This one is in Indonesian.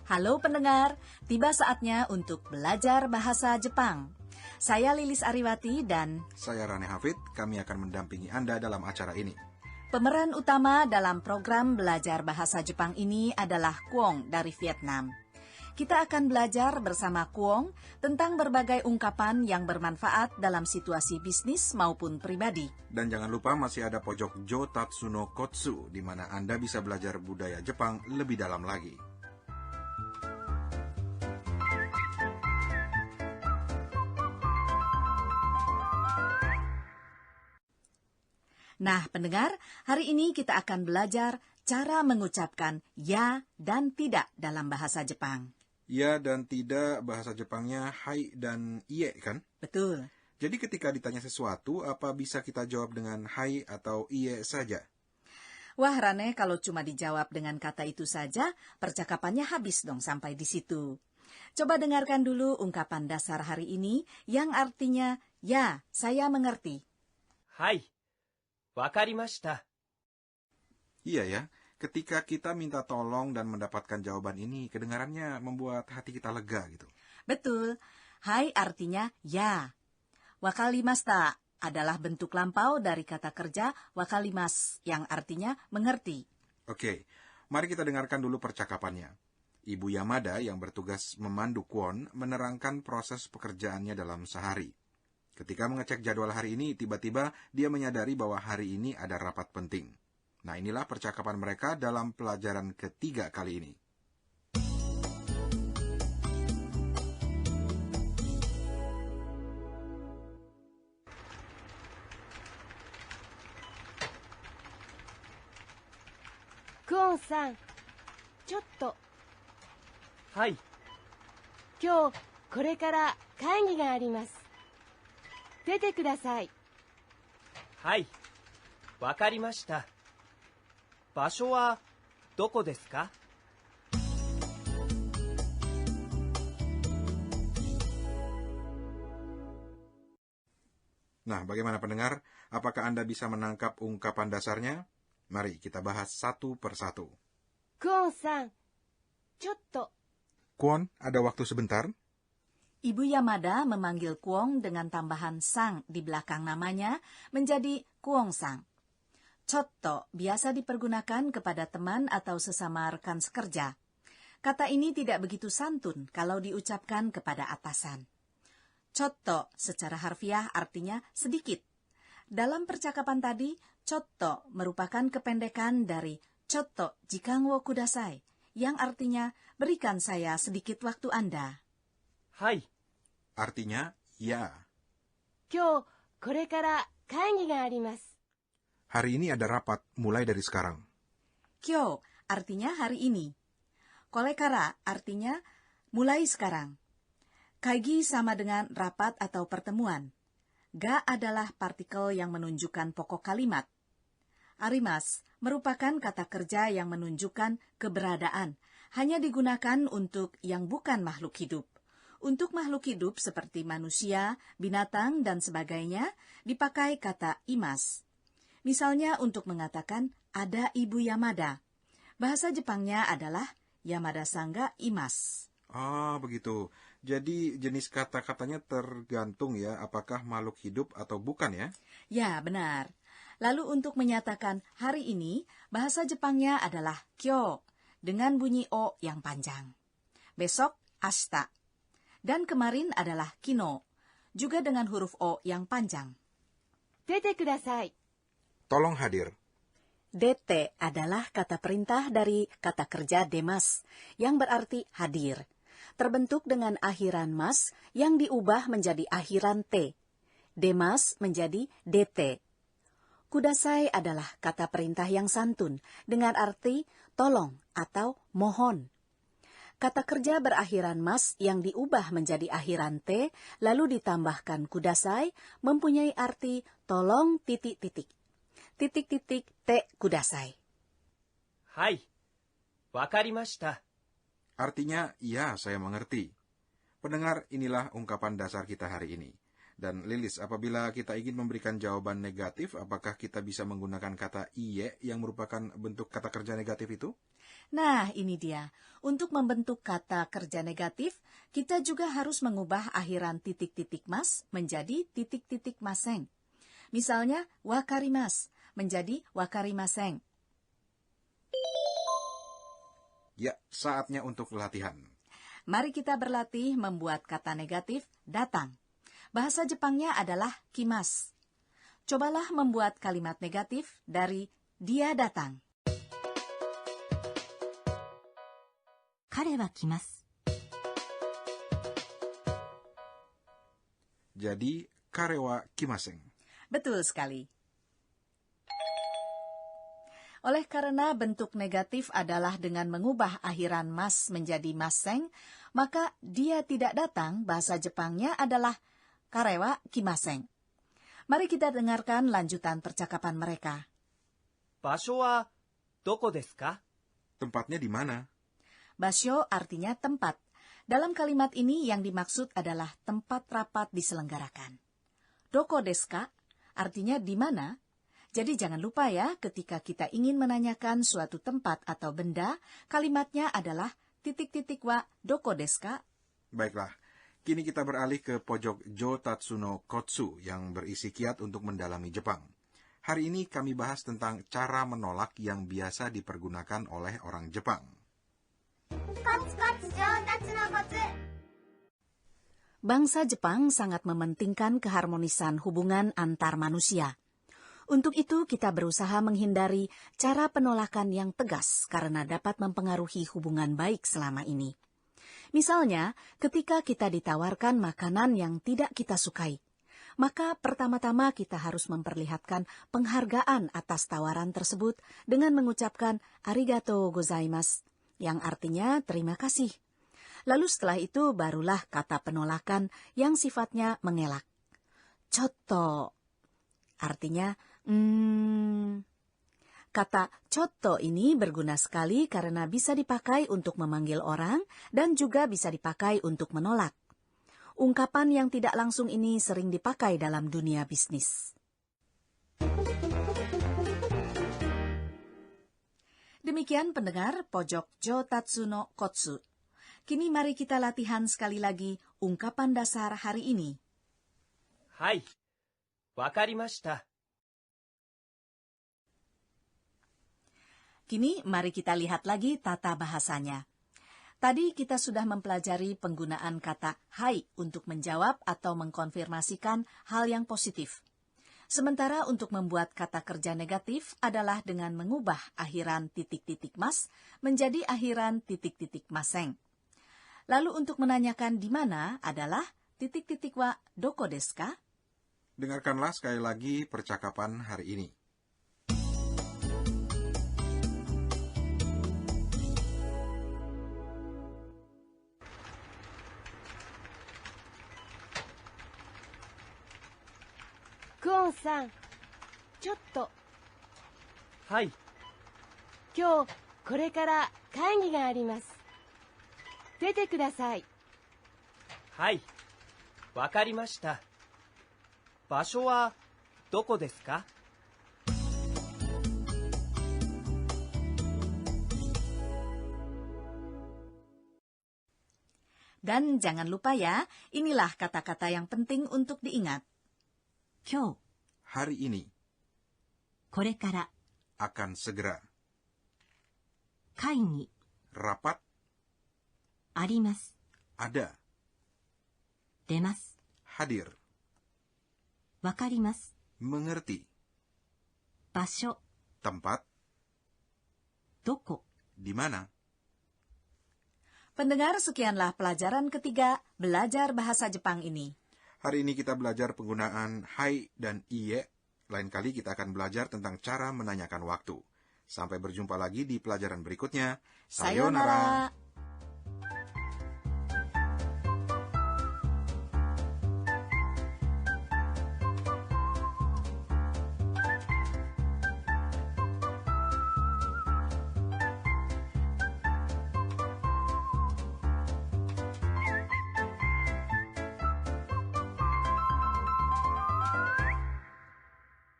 Halo pendengar, tiba saatnya untuk belajar bahasa Jepang. Saya Lilis Ariwati dan Saya Rane Hafid, kami akan mendampingi Anda dalam acara ini. pemeran utama dalam program belajar bahasa Jepang ini adalah Kuong dari Vietnam. Kita akan belajar bersama Kuong tentang berbagai ungkapan yang bermanfaat dalam situasi bisnis maupun pribadi. Dan jangan lupa masih ada pojok Jotatsu no Kotsu, di mana Anda bisa belajar budaya Jepang lebih dalam lagi. Nah, pendengar, hari ini kita akan belajar cara mengucapkan ya dan tidak dalam bahasa Jepang. Ya dan tidak bahasa Jepangnya hai dan ie kan? Betul. Jadi ketika ditanya sesuatu, apa bisa kita jawab dengan hai atau ie saja? Wah, Rane, kalau cuma dijawab dengan kata itu saja, percakapannya habis dong sampai di situ. Coba dengarkan dulu ungkapan dasar hari ini yang artinya, ya, saya mengerti. はい、わかりました。 Iya ya, ketika kita minta tolong dan mendapatkan jawaban ini, kedengarannya membuat hati kita lega gitu. Betul, hai artinya ya. Wakalimashita adalah bentuk lampau dari kata kerja wakalimas yang artinya mengerti. Oke, mari kita dengarkan dulu percakapannya. Ibu Yamada yang bertugas memandu Kwon menerangkan proses pekerjaannya dalam sehari. Ketika mengecek jadwal hari ini, tiba-tiba dia menyadari bahwa hari ini ada rapat penting. Nah, inilah percakapan mereka dalam pelajaran ketiga kali ini. Kuonさん、ちょっと、はい、今日これから会議があります。出てください。はい、わかりました。場所はどこですか？ Nah, bagaimana pendengar? Apakah Anda bisa menangkap ungkapan dasarnya? Mari kita bahas satu persatu. クオンさん、ちょっと、 Kwon, ada waktu sebentar? Ibu Yamada memanggil Kuong dengan tambahan sang di belakang namanya menjadi Kuong sang. Chotto biasa dipergunakan kepada teman atau sesama rekan sekerja. Kata ini tidak begitu santun kalau diucapkan kepada atasan. Chotto secara harfiah artinya sedikit. Dalam percakapan tadi, chotto merupakan kependekan dari chotto jikan wo kudasai, yang artinya berikan saya sedikit waktu Anda. はい、 Artinya, ya. 今日これから会議があります。 Hari ini ada rapat, mulai dari sekarang. Kyo artinya hari ini. Kolekara artinya mulai sekarang. Kaigi sama dengan rapat atau pertemuan. Ga adalah partikel yang menunjukkan pokok kalimat. Arimas merupakan kata kerja yang menunjukkan keberadaan, hanya digunakan untuk yang bukan makhluk hidup. Untuk makhluk hidup seperti manusia, binatang, dan sebagainya, dipakai kata imas. Misalnya untuk mengatakan ada Ibu Yamada. Bahasa Jepangnya adalah Yamada Sangga Imas. Ah, begitu. Jadi jenis kata-katanya tergantung ya, apakah makhluk hidup atau bukan ya? Ya, benar. Lalu untuk menyatakan hari ini, bahasa Jepangnya adalah kyo, dengan bunyi o yang panjang. Besok, ashita. Dan kemarin adalah kino, juga dengan huruf o yang panjang. 出てください。 Tolong hadir. Dete adalah kata perintah dari kata kerja demas, yang berarti hadir. Terbentuk dengan akhiran mas yang diubah menjadi akhiran t. Demas menjadi dt. Kudasai adalah kata perintah yang santun, dengan arti tolong atau mohon. Kata kerja berakhiran mas yang diubah menjadi akhiran t, lalu ditambahkan kudasai, mempunyai arti tolong titik-titik. Titik-titik te kudasai. はい、わかりました。 Artinya, ya, saya mengerti. Pendengar, inilah ungkapan dasar kita hari ini. Dan Lilis, apabila kita ingin memberikan jawaban negatif, apakah kita bisa menggunakan kata iye yang merupakan bentuk kata kerja negatif itu? Nah, ini dia. Untuk membentuk kata kerja negatif, kita juga harus mengubah akhiran titik-titik mas menjadi titik-titik maseng. Misalnya, wakarimas menjadi wakarimaseng. Ya, saatnya untuk latihan. Mari kita berlatih membuat kata negatif datang. Bahasa Jepangnya adalah kimas. Cobalah membuat kalimat negatif dari dia datang. 彼は来ます。 Jadi, kare wa kimaseng. Betul sekali. Oleh karena bentuk negatif adalah dengan mengubah akhiran mas menjadi maseng, maka dia tidak datang, bahasa Jepangnya adalah karewa kimaseng. Mari kita dengarkan lanjutan percakapan mereka. 場所はどこですか？ Tempatnya di mana? Basyo artinya tempat. Dalam kalimat ini yang dimaksud adalah tempat rapat diselenggarakan. Doko desu ka? Artinya di mana? Jadi jangan lupa ya, ketika kita ingin menanyakan suatu tempat atau benda, kalimatnya adalah titik-titik wa doko desu ka? Baiklah, kini kita beralih ke pojok Jotatsu no Kotsu yang berisi kiat untuk mendalami Jepang. Hari ini kami bahas tentang cara menolak yang biasa dipergunakan oleh orang Jepang. Bangsa Jepang sangat mementingkan keharmonisan hubungan antar manusia. Untuk itu, kita berusaha menghindari cara penolakan yang tegas karena dapat mempengaruhi hubungan baik selama ini. Misalnya, ketika kita ditawarkan makanan yang tidak kita sukai, maka pertama-tama kita harus memperlihatkan penghargaan atas tawaran tersebut dengan mengucapkan arigatou gozaimasu, yang artinya terima kasih. Lalu setelah itu barulah kata penolakan yang sifatnya mengelak. Chotto, artinya Kata chotto ini berguna sekali karena bisa dipakai untuk memanggil orang dan juga bisa dipakai untuk menolak. Ungkapan yang tidak langsung ini sering dipakai dalam dunia bisnis. Demikian pendengar pojok Jotatsu no Kotsu. Kini mari kita latihan sekali lagi ungkapan dasar hari ini. はい、わかりました。 Kini mari kita lihat lagi tata bahasanya. Tadi kita sudah mempelajari penggunaan kata hai untuk menjawab atau mengkonfirmasikan hal yang positif. Sementara untuk membuat kata kerja negatif adalah dengan mengubah akhiran titik-titik mas menjadi akhiran titik-titik maseng. Lalu untuk menanyakan di mana adalah titik-titik wa doko desu ka? Dengarkanlah sekali lagi percakapan hari ini. クオンさん、ちょっとはい、今日これから会議があります。出てください。はい、わかりました。場所はどこですか？ Dan jangan lupa ya, inilah kata-kata yang penting untuk diingat. 今日、 Hari ini これから akan segera 会議 rapat あります。 ada 出ます。 hadir わかります。 mengerti 場所 tempat どこ di mana. Pendengar, sekianlah pelajaran ketiga belajar bahasa Jepang ini. Hari ini kita belajar penggunaan hai dan iye. Lain kali kita akan belajar tentang cara menanyakan waktu. Sampai berjumpa lagi di pelajaran berikutnya. Sayonara.